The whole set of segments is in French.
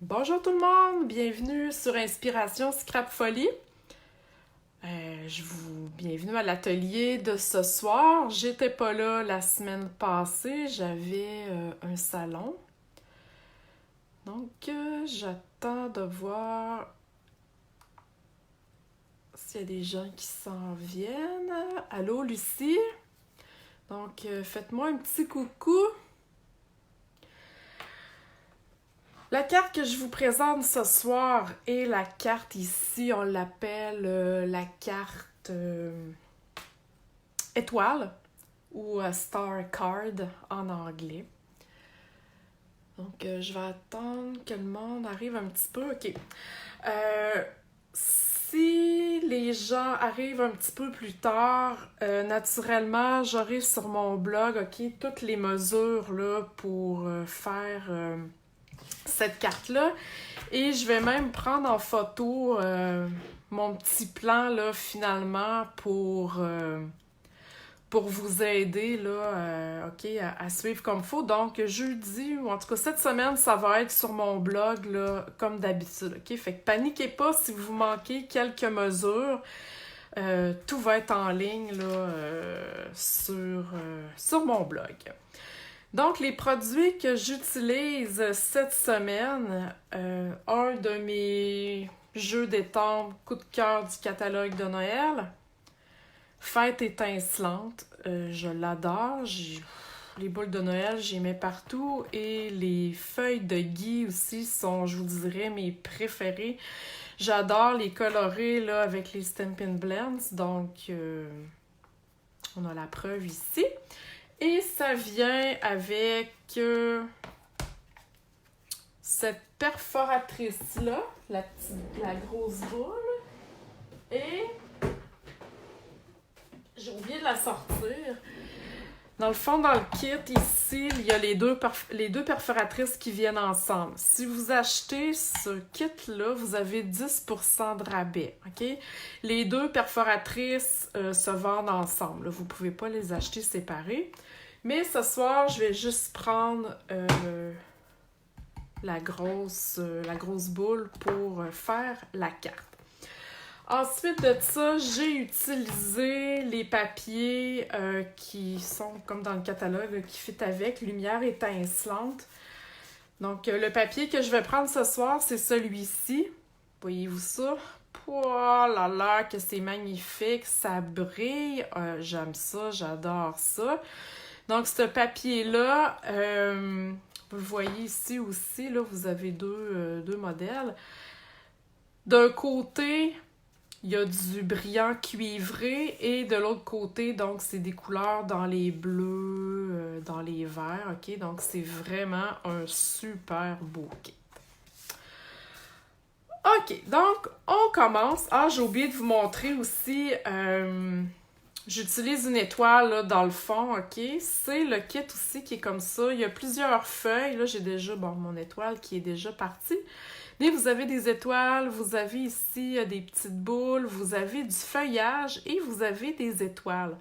Bonjour tout le monde, bienvenue sur Inspiration Scrap Folie. Bienvenue à l'atelier de ce soir. J'étais pas là la semaine passée, j'avais un salon. Donc, j'attends de voir s'il y a des gens qui s'en viennent. Allô, Lucie? Donc, faites-moi un petit coucou. La carte que je vous présente ce soir est la carte ici, on l'appelle la carte étoile ou Star Card en anglais. Donc, je vais attendre que le monde arrive un petit peu. OK. Si les gens arrivent un petit peu plus tard, naturellement, j'aurai sur mon blog, OK, toutes les mesures là, pour faire cette carte-là. Et je vais même prendre en photo mon petit plan, là, finalement, pour vous aider, là, OK, à suivre comme il faut. Donc, jeudi, ou en tout cas, cette semaine, ça va être sur mon blog, là, comme d'habitude, OK? Fait que paniquez pas si vous manquez quelques mesures. Tout va être en ligne, là, sur mon blog. Donc, les produits que j'utilise cette semaine, un de mes jeux d'étampes coup de cœur du catalogue de Noël, Fête étincelante, je l'adore. Les boules de Noël, j'y mets partout. Et les feuilles de gui aussi sont, je vous dirais, mes préférées. J'adore les colorer là, avec les Stampin' Blends. Donc, on a la preuve ici. Et ça vient avec cette perforatrice-là, la grosse boule. Et j'ai oublié de la sortir. Dans le fond, dans le kit, ici, il y a les deux perforatrices qui viennent ensemble. Si vous achetez ce kit-là, vous avez 10% de rabais, OK? Les deux perforatrices se vendent ensemble. Là. Vous ne pouvez pas les acheter séparées. Mais ce soir, je vais juste prendre la grosse boule pour faire la carte. Ensuite de ça, j'ai utilisé les papiers qui sont comme dans le catalogue, qui fit avec, lumière étincelante. Donc, le papier que je vais prendre ce soir, c'est celui-ci. Voyez-vous ça? Oh là là, que c'est magnifique, ça brille. J'aime ça, j'adore ça. Donc, ce papier-là, vous le voyez ici aussi, là, vous avez deux modèles. D'un côté, il y a du brillant cuivré et de l'autre côté, donc, c'est des couleurs dans les bleus, dans les verts, OK? Donc, c'est vraiment un super beau kit. OK, donc, on commence. Ah, j'ai oublié de vous montrer aussi... J'utilise une étoile là, dans le fond, OK? C'est le kit aussi qui est comme ça. Il y a plusieurs feuilles. Là, j'ai déjà, mon étoile qui est déjà partie. Mais vous avez des étoiles, vous avez ici des petites boules, vous avez du feuillage et vous avez des étoiles.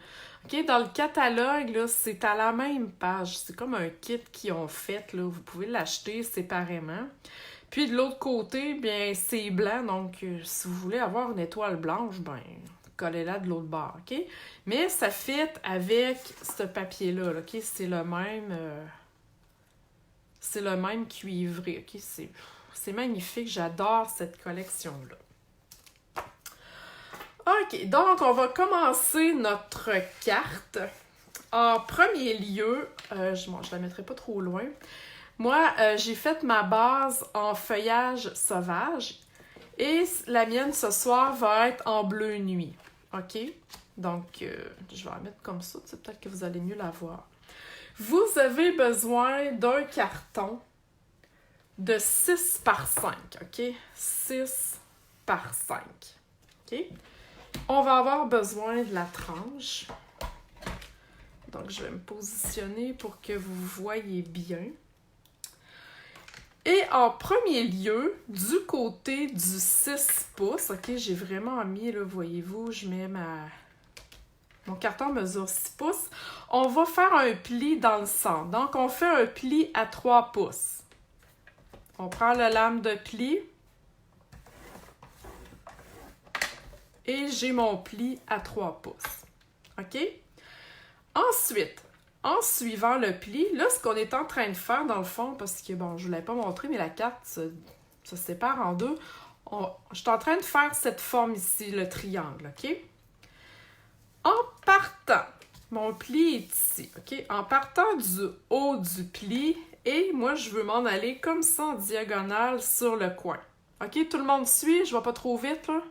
OK? Dans le catalogue, là, c'est à la même page. C'est comme un kit qu'ils ont fait, là. Vous pouvez l'acheter séparément. Puis de l'autre côté, bien, c'est blanc. Donc, si vous voulez avoir une étoile blanche, collez-la de l'autre bord, OK? Mais ça fit avec ce papier-là, OK? C'est le même cuivré, OK? C'est magnifique, j'adore cette collection-là. OK, donc on va commencer notre carte. En premier lieu, je la mettrai pas trop loin. Moi, j'ai fait ma base en feuillage sauvage. Et la mienne ce soir va être en bleu nuit. OK? Donc, je vais la mettre comme ça. Peut-être que vous allez mieux la voir. Vous avez besoin d'un carton de 6 par 5. OK? 6 par 5. OK? On va avoir besoin de la tranche. Donc, je vais me positionner pour que vous voyez bien. Et en premier lieu, du côté du 6 pouces, OK, j'ai vraiment mis, là, voyez-vous, je mets mon carton mesure 6 pouces. On va faire un pli dans le centre. Donc, on fait un pli à 3 pouces. On prend la lame de pli. Et j'ai mon pli à 3 pouces. OK? Ensuite, en suivant le pli, là, ce qu'on est en train de faire, dans le fond, parce que, bon, je ne vous l'ai pas montré, mais la carte se sépare en deux. Je suis en train de faire cette forme ici, le triangle, OK? En partant, mon pli est ici, OK? En partant du haut du pli, et moi, je veux m'en aller comme ça en diagonale sur le coin. OK? Tout le monde suit? Je ne vais pas trop vite, là?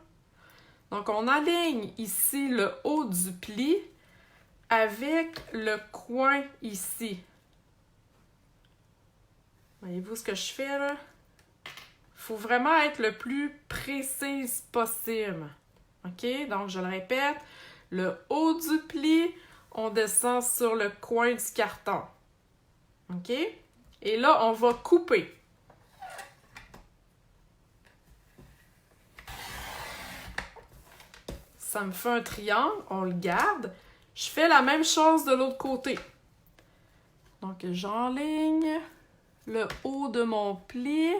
Donc, on aligne ici le haut du pli avec le coin ici. Voyez-vous ce que je fais là? Il faut vraiment être le plus précise possible. OK? Donc, je le répète, le haut du pli, on descend sur le coin du carton. OK? Et là, on va couper. Ça me fait un triangle, on le garde. Je fais la même chose de l'autre côté. Donc, j'enligne le haut de mon pli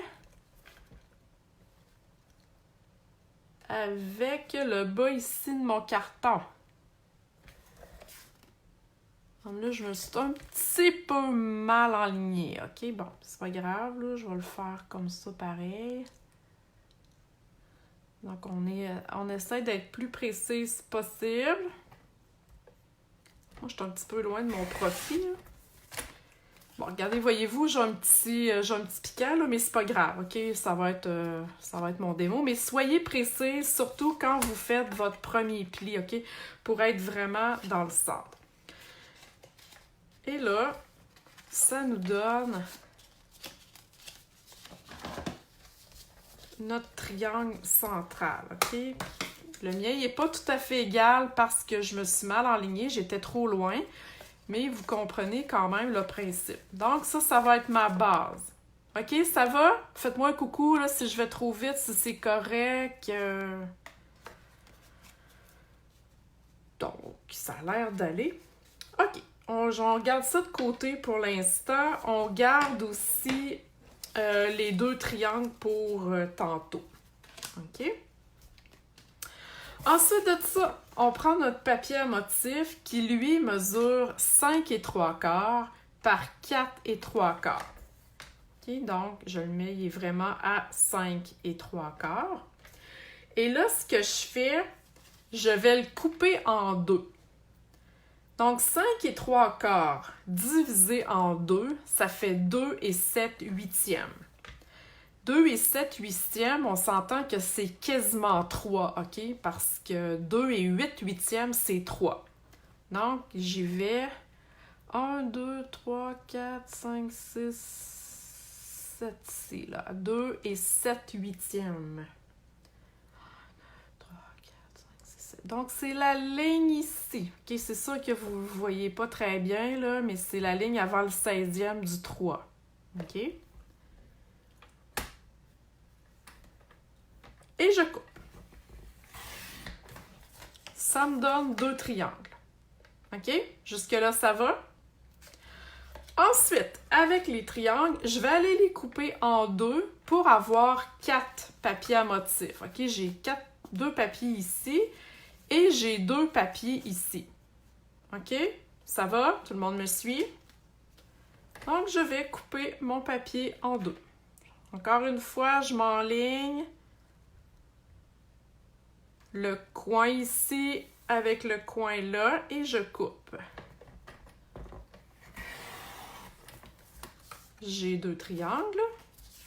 avec le bas ici de mon carton. Donc là, je me suis un petit peu mal alignée. OK, bon, c'est pas grave, là, je vais le faire comme ça pareil. Donc, on essaie d'être plus précise possible. Moi, je suis un petit peu loin de mon profil. Bon, regardez, voyez-vous, j'ai un petit piquant, là, mais c'est pas grave, OK? Ça va être mon démo. Mais soyez précis, surtout quand vous faites votre premier pli, OK? Pour être vraiment dans le centre. Et là, ça nous donne notre triangle central, OK? Le mien, il n'est pas tout à fait égal parce que je me suis mal enlignée, j'étais trop loin, mais vous comprenez quand même le principe. Donc, ça va être ma base. OK, ça va? Faites-moi un coucou là, si je vais trop vite, si c'est correct. Donc, ça a l'air d'aller. OK, on garde ça de côté pour l'instant. On garde aussi les deux triangles pour tantôt. OK? Ensuite de ça, on prend notre papier à motif qui, lui, mesure 5 et 3/4 par 4 et 3/4. OK? Donc, je le mets, il est vraiment à 5 et 3/4. Et là, ce que je fais, je vais le couper en deux. Donc, 5 et 3/4 divisé en 2, ça fait 2 et 7 huitièmes. 2 et 7 huitièmes, on s'entend que c'est quasiment 3, OK? Parce que 2 et 8 huitièmes, c'est 3. Donc, j'y vais. 1, 2, 3, 4, 5, 6, 7, ici, là. 2 et 7 huitièmes. Donc, c'est la ligne ici. OK, c'est sûr que vous ne voyez pas très bien, là, mais c'est la ligne avant le 16e du 3. OK? Et je coupe. Ça me donne deux triangles. OK? Jusque-là, ça va? Ensuite, avec les triangles, je vais aller les couper en deux pour avoir 4 papiers à motif. OK? J'ai 2 papiers ici et j'ai 2 papiers ici. OK? Ça va? Tout le monde me suit? Donc, je vais couper mon papier en deux. Encore une fois, je m'enligne le coin ici avec le coin là et je coupe. J'ai 2 triangles.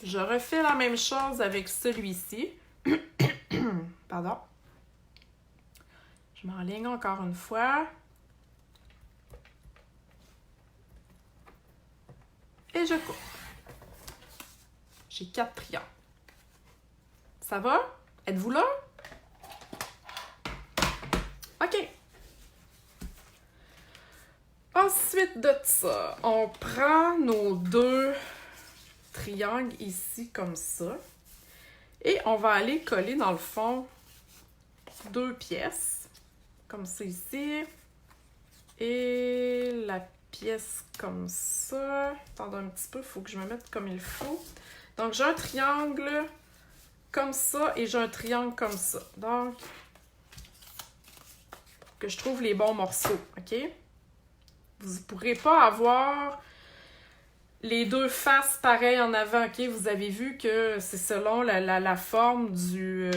Je refais la même chose avec celui-ci. Pardon. Je m'enligne encore une fois. Et je coupe. J'ai 4 triangles. Ça va? Êtes-vous là? OK. Ensuite de ça, on prend nos 2 triangles ici comme ça. Et on va aller coller dans le fond 2 pièces. Comme ça ici. Et la pièce comme ça. Attendez un petit peu, il faut que je me mette comme il faut. Donc, j'ai un triangle comme ça et j'ai un triangle comme ça. Donc, pour que je trouve les bons morceaux, OK? Vous ne pourrez pas avoir les deux faces pareilles en avant, OK? Vous avez vu que c'est selon la forme du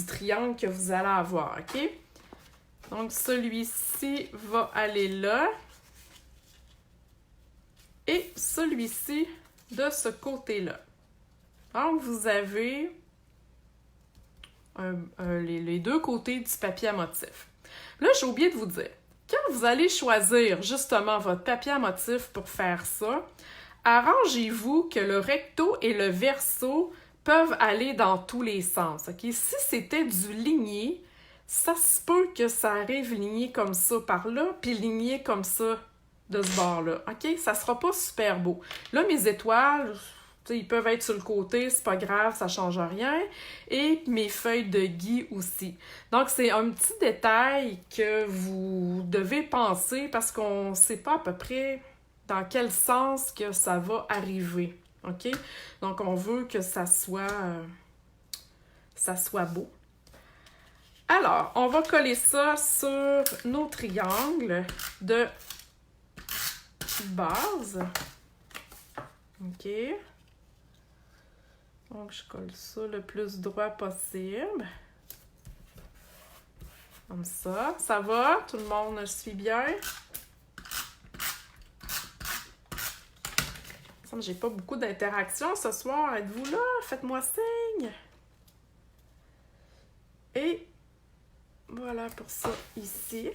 triangle que vous allez avoir, OK? Donc, celui-ci va aller là. Et celui-ci de ce côté-là. Donc, vous avez les deux côtés du papier à motif. Là, j'ai oublié de vous dire, quand vous allez choisir justement votre papier à motif pour faire ça, arrangez-vous que le recto et le verso peuvent aller dans tous les sens. OK? Si c'était du ligné, ça se peut que ça arrive ligné comme ça par là, puis ligné comme ça de ce bord-là. OK? Ça sera pas super beau. Là, mes étoiles, ils peuvent être sur le côté, c'est pas grave, ça change rien. Et mes feuilles de gui aussi. Donc, c'est un petit détail que vous devez penser parce qu'on sait pas à peu près dans quel sens que ça va arriver. OK? Donc, on veut que ça soit beau. Alors, on va coller ça sur nos triangles de base. OK. Donc, je colle ça le plus droit possible. Comme ça. Ça va? Tout le monde suit bien? J'ai pas beaucoup d'interaction ce soir. Êtes-vous là? Faites-moi signe. Et voilà pour ça ici.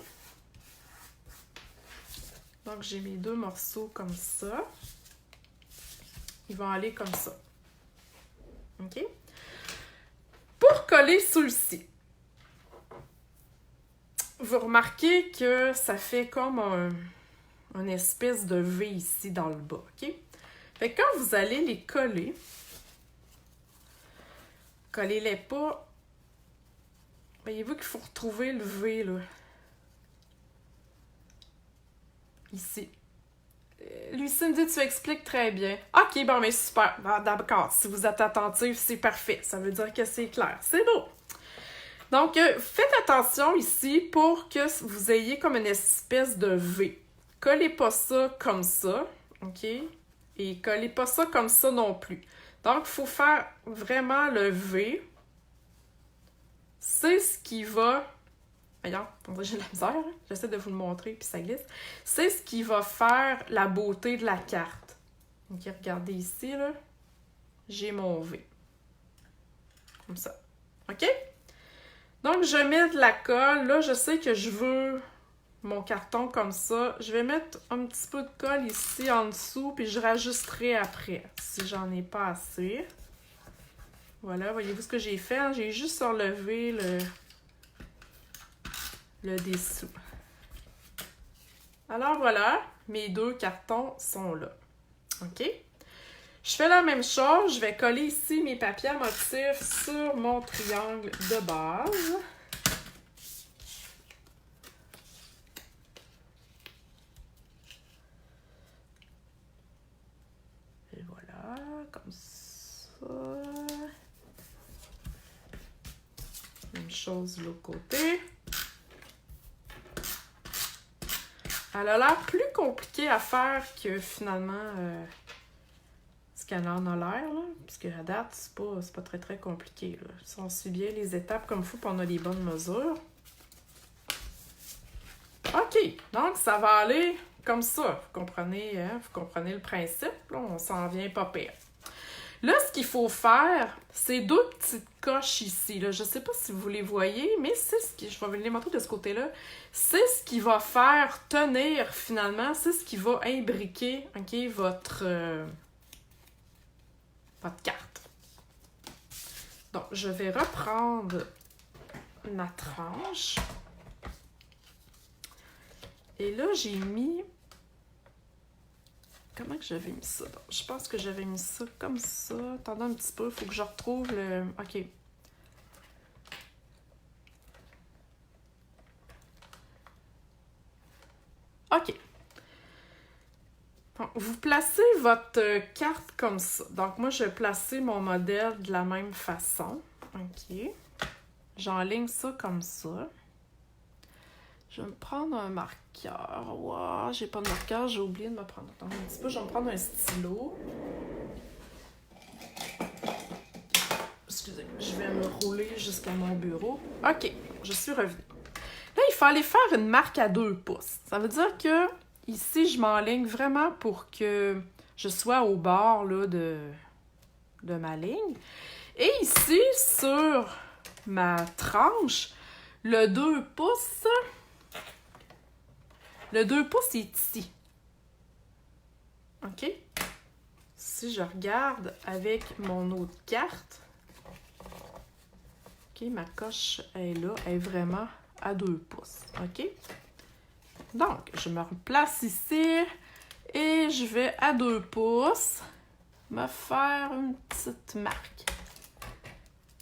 Donc, j'ai mes deux morceaux comme ça. Ils vont aller comme ça. OK? Pour coller ceux-ci, vous remarquez que ça fait comme une espèce de V ici dans le bas. OK? Fait que quand vous allez les coller, collez-les pas. Voyez-vous qu'il faut retrouver le V, là. Ici. Lucie me dit, tu expliques très bien. OK, bon, mais super. D'accord, si vous êtes attentif, c'est parfait. Ça veut dire que c'est clair. C'est beau. Donc, faites attention ici pour que vous ayez comme une espèce de V. Collez pas ça comme ça, OK? Et collez pas ça comme ça non plus. Donc, il faut faire vraiment le V. C'est ce qui va... Voyons, j'ai de la misère, hein? J'essaie de vous le montrer, puis ça glisse. C'est ce qui va faire la beauté de la carte. OK, regardez ici, là. J'ai mon V. Comme ça. OK? Donc, je mets de la colle. Là, je sais que je veux mon carton comme ça. Je vais mettre un petit peu de colle ici en dessous, puis je rajusterai après, si j'en ai pas assez. Voilà, voyez-vous ce que j'ai fait? Hein? J'ai juste enlevé le dessous. Alors voilà, mes deux cartons sont là. OK? Je fais la même chose. Je vais coller ici mes papiers à motif sur mon triangle de base. Et voilà, comme ça. Même chose de l'autre côté. Elle a l'air plus compliquée à faire que finalement ce qu'elle en a l'air, là. Parce qu'à date, c'est pas très très compliqué, là. Si on suit bien les étapes comme il faut, puis on a les bonnes mesures. OK, donc ça va aller comme ça. Vous comprenez, hein? Vous comprenez le principe, là? On s'en vient pas pire. Là, ce qu'il faut faire, c'est deux petites coches ici. Là. Je ne sais pas si vous les voyez, mais c'est ce qui... Je vais vous les montrer de ce côté-là. C'est ce qui va faire tenir, finalement. C'est ce qui va imbriquer, OK, votre carte. Donc, je vais reprendre ma tranche. Et là, j'ai mis... Comment que j'avais mis ça? Bon, je pense que j'avais mis ça comme ça. Attendez un petit peu, il faut que je retrouve le... OK. OK. Donc, vous placez votre carte comme ça. Donc, moi, je vais placer mon modèle de la même façon. OK. J'enligne ça comme ça. Je vais me prendre un marqueur. Wow, j'ai pas de marqueur, j'ai oublié de me prendre. Attends un petit peu, je vais me prendre un stylo. Excusez, je vais me rouler jusqu'à mon bureau. OK, je suis revenue. Là, il faut aller faire une marque à 2 pouces. Ça veut dire que ici, je m'enligne vraiment pour que je sois au bord là, de ma ligne. Et ici, sur ma tranche, le 2 pouces est ici. OK? Si je regarde avec mon autre carte, OK, ma coche est là, elle est vraiment à 2 pouces. OK? Donc, je me replace ici et je vais à 2 pouces me faire une petite marque.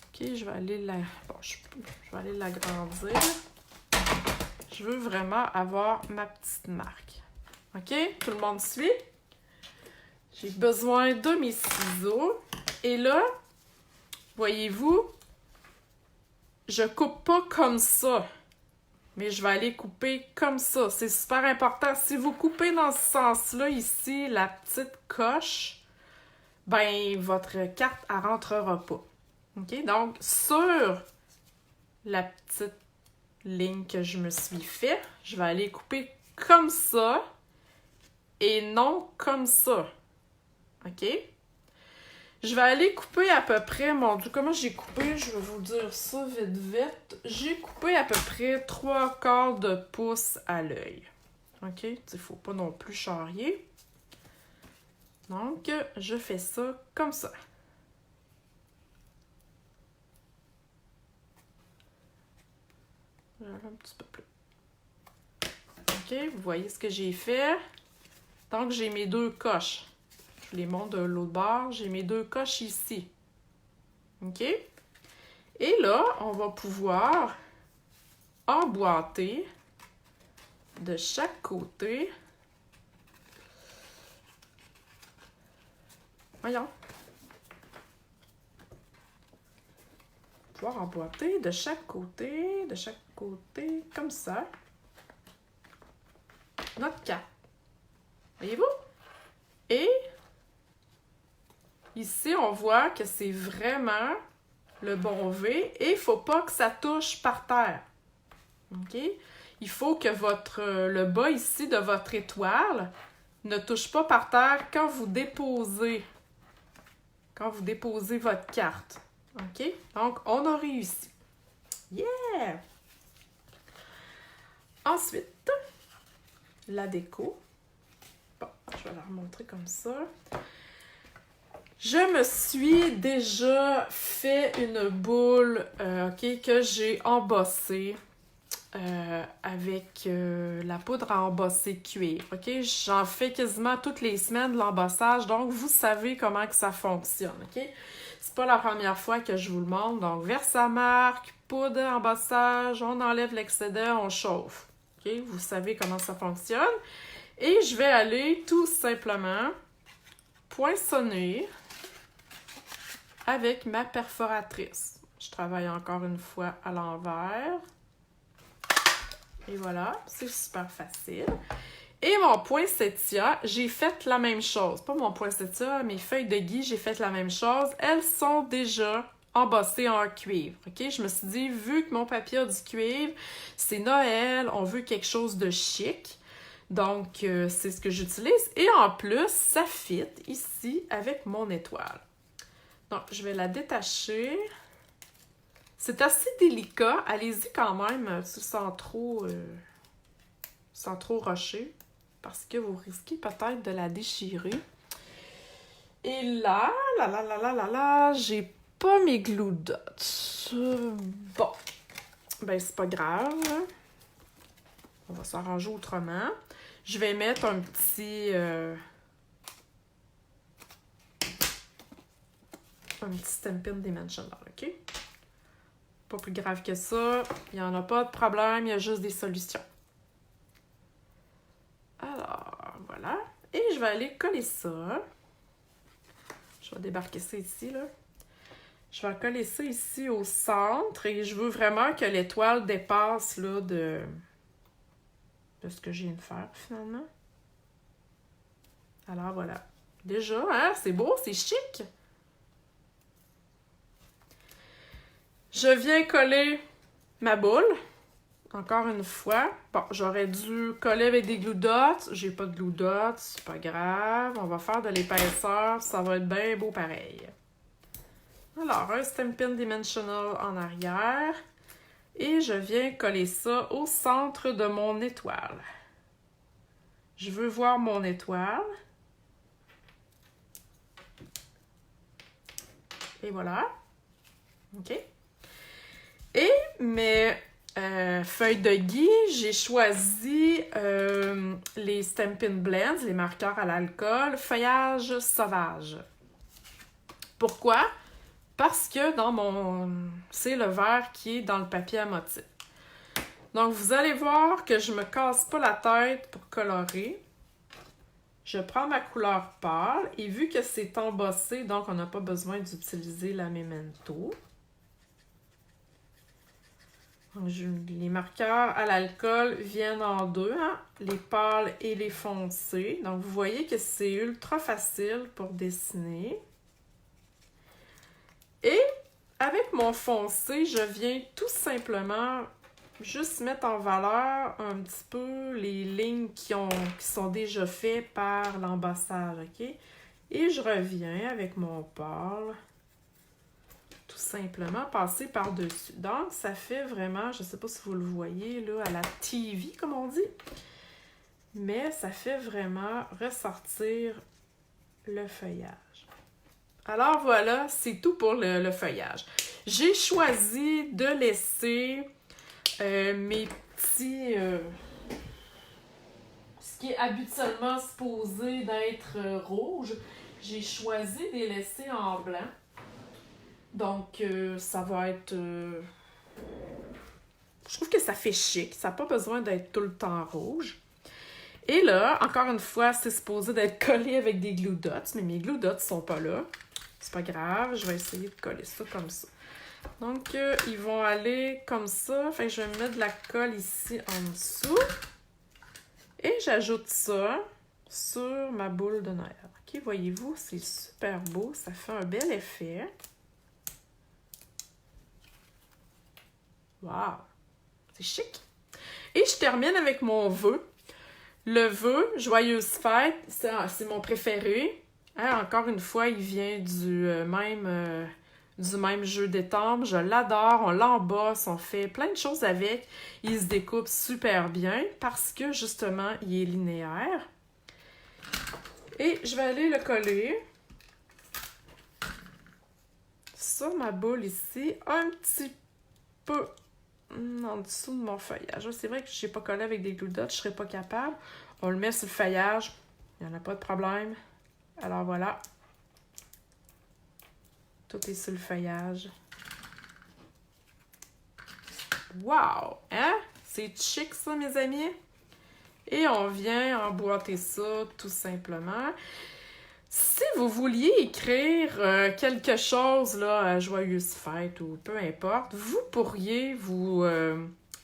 OK, je vais aller je vais aller l'agrandir. Je veux vraiment avoir ma petite marque. OK? Tout le monde suit? J'ai besoin de mes ciseaux. Et là, voyez-vous, je coupe pas comme ça. Mais je vais aller couper comme ça. C'est super important. Si vous coupez dans ce sens-là, ici, la petite coche, ben, votre carte, elle rentrera pas. OK? Donc, sur la petite ligne que je me suis fait, je vais aller couper comme ça et non comme ça. OK? Je vais aller couper à peu près, mon Dieu, comment j'ai coupé? Je vais vous dire ça vite vite. J'ai coupé à peu près 3/4 de pouce à l'œil. OK? Il ne faut pas non plus charrier. Donc, je fais ça comme ça. Un petit peu plus. OK, vous voyez ce que j'ai fait? Donc, j'ai mes 2 coches. Je les monte de l'autre bord. J'ai mes 2 coches ici. OK? Et là, on va pouvoir emboîter de chaque côté. Voyons. Pouvoir emboîter de chaque côté, comme ça. Notre carte. Voyez-vous? Et ici, on voit que c'est vraiment le bon V et il ne faut pas que ça touche par terre. OK? Il faut que le bas ici de votre étoile ne touche pas par terre quand vous déposez votre carte. OK? Donc, on a réussi. Yeah! Ensuite, la déco. Bon, je vais la remontrer comme ça. Je me suis déjà fait une boule OK, que j'ai embossée avec la poudre à embosser cuir. OK? J'en fais quasiment toutes les semaines de l'embossage, donc vous savez comment que ça fonctionne. OK? C'est pas la première fois que je vous le montre. Donc, Versamark, poudre à embossage, on enlève l'excédent, on chauffe. OK? Vous savez comment ça fonctionne. Et je vais aller tout simplement poinçonner avec ma perforatrice. Je travaille encore une fois à l'envers. Et voilà, c'est super facile. Et mon poinsettia, j'ai fait la même chose. Pas mon poinsettia, mes feuilles de gui, j'ai fait la même chose. Elles sont déjà embossées en cuivre. OK? Je me suis dit, vu que mon papier a du cuivre, c'est Noël, on veut quelque chose de chic. Donc, c'est ce que j'utilise. Et en plus, ça fit ici avec mon étoile. Donc, je vais la détacher. C'est assez délicat. Allez-y quand même sans trop rusher. Parce que vous risquez peut-être de la déchirer. Et là, j'ai pas mes glue dots. Bon. Ben, c'est pas grave. On va s'arranger autrement. Je vais mettre un petit Stampin' Dimensional, OK? Pas plus grave que ça. Il n'y en a pas de problème, il y a juste des solutions. Alors, voilà. Et je je vais aller coller ça. Je vais débarquer ça ici, là. Je vais coller ça ici au centre et je veux vraiment que l'étoile dépasse, là, de ce que je viens de faire, finalement. Alors, voilà. Déjà, hein, c'est beau, c'est chic. Je viens coller ma boule. Encore une fois. Bon, j'aurais dû coller avec des glue dots. J'ai pas de glue dots, c'est pas grave. On va faire de l'épaisseur, ça va être bien beau pareil. Alors, un Stampin' Dimensional en arrière. Et je viens coller ça au centre de mon étoile. Je veux voir mon étoile. Et voilà. OK. Et mes feuilles de gui, j'ai choisi les Stampin' Blends, les marqueurs à l'alcool, feuillage sauvage. Pourquoi? Parce que c'est le vert qui est dans le papier à motif. Donc, vous allez voir que je me casse pas la tête pour colorer. Je prends ma couleur pâle et vu que c'est embossé, donc on n'a pas besoin d'utiliser la Memento. Les marqueurs à l'alcool viennent en deux, hein? Les pâles et les foncés. Donc, vous voyez que c'est ultra facile pour dessiner. Et avec mon foncé, je viens tout simplement juste mettre en valeur un petit peu les lignes qui sont déjà faites par l'embossage, OK? Et je reviens avec mon pâle, tout simplement passer par-dessus. Donc, ça fait vraiment, je ne sais pas si vous le voyez, là, à la TV, comme on dit, mais ça fait vraiment ressortir le feuillage. Alors voilà, c'est tout pour le feuillage. J'ai choisi de laisser mes petits... ce qui est habituellement supposé d'être rouge, j'ai choisi de les laisser en blanc. Donc, ça va être... je trouve que ça fait chic. Ça n'a pas besoin d'être tout le temps rouge. Et là, encore une fois, c'est supposé d'être collé avec des glue dots, mais mes glue dots ne sont pas là. C'est pas grave, je vais essayer de coller ça comme ça. Donc, ils vont aller comme ça. Fait que je vais mettre de la colle ici en dessous. Et j'ajoute ça sur ma boule de Noël. OK, voyez-vous, c'est super beau. Ça fait un bel effet. Wow! C'est chic! Et je termine avec mon vœu. Le vœu, Joyeuse fête, c'est mon préféré. Hein, encore une fois, il vient du même jeu d'étampes. Je l'adore, on l'embosse, on fait plein de choses avec. Il se découpe super bien parce que, justement, il est linéaire. Et je vais aller le coller sur ma boule ici, un petit peu en dessous de mon feuillage. C'est vrai que je n'ai pas collé avec des glue dots, je ne serais pas capable. On le met sur le feuillage, il n'y en a pas de problème. Alors voilà. Tout est sur le feuillage. Wow! Hein? C'est chic ça, mes amis? Et on vient emboîter ça tout simplement. Si vous vouliez écrire quelque chose, là, à Joyeuse fête ou peu importe, vous pourriez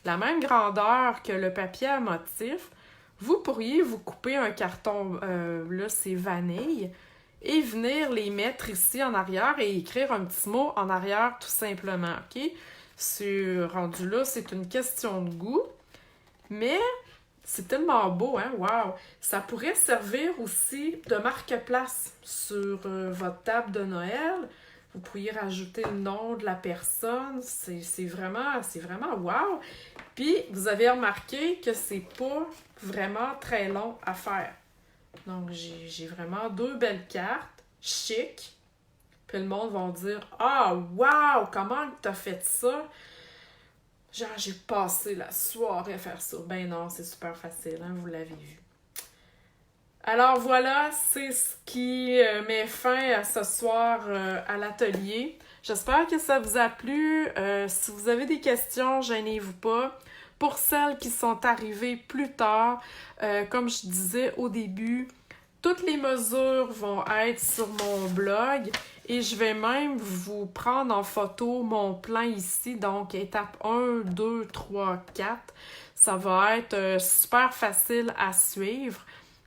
la même grandeur que le papier à motif, vous pourriez vous couper un carton, là c'est vanille, et venir les mettre ici en arrière et écrire un petit mot en arrière tout simplement, OK? Rendu là, c'est une question de goût, mais c'est tellement beau, hein? Wow! Ça pourrait servir aussi de marque-place sur votre table de Noël. Vous pourriez rajouter le nom de la personne. C'est vraiment wow! Puis, vous avez remarqué que c'est pas vraiment très long à faire. Donc, j'ai vraiment 2 belles cartes, chic. Puis le monde va dire « Ah, wow! Comment t'as fait ça? » Genre, j'ai passé la soirée à faire ça. Ben non, c'est super facile, hein? Vous l'avez vu. Alors voilà, c'est ce qui met fin à ce soir à l'atelier. J'espère que ça vous a plu. Si vous avez des questions, gênez-vous pas. Pour celles qui sont arrivées plus tard, comme je disais au début, Toutes les mesures vont être sur mon blog et je vais même vous prendre en photo mon plan ici. Donc, étape 1, 2, 3, 4. Ça va être super facile à suivre.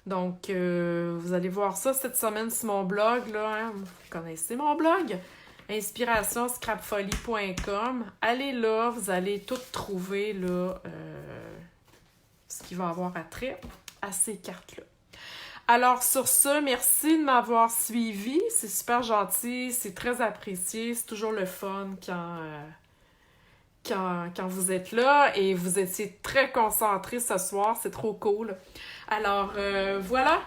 Donc, vous allez voir ça cette semaine sur mon blog. Là, hein? Vous connaissez mon blog? inspirationscrapfolie.com. Allez là, vous allez tout trouver là, ce qui va avoir attrait à ces cartes-là. Alors, sur ce, merci de m'avoir suivi. C'est super gentil, c'est très apprécié. C'est toujours le fun quand vous êtes là et vous étiez très concentrés ce soir. C'est trop cool. Alors, voilà.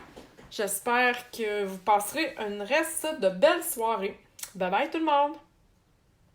J'espère que vous passerez une reste de belle soirée. Bye bye tout le monde!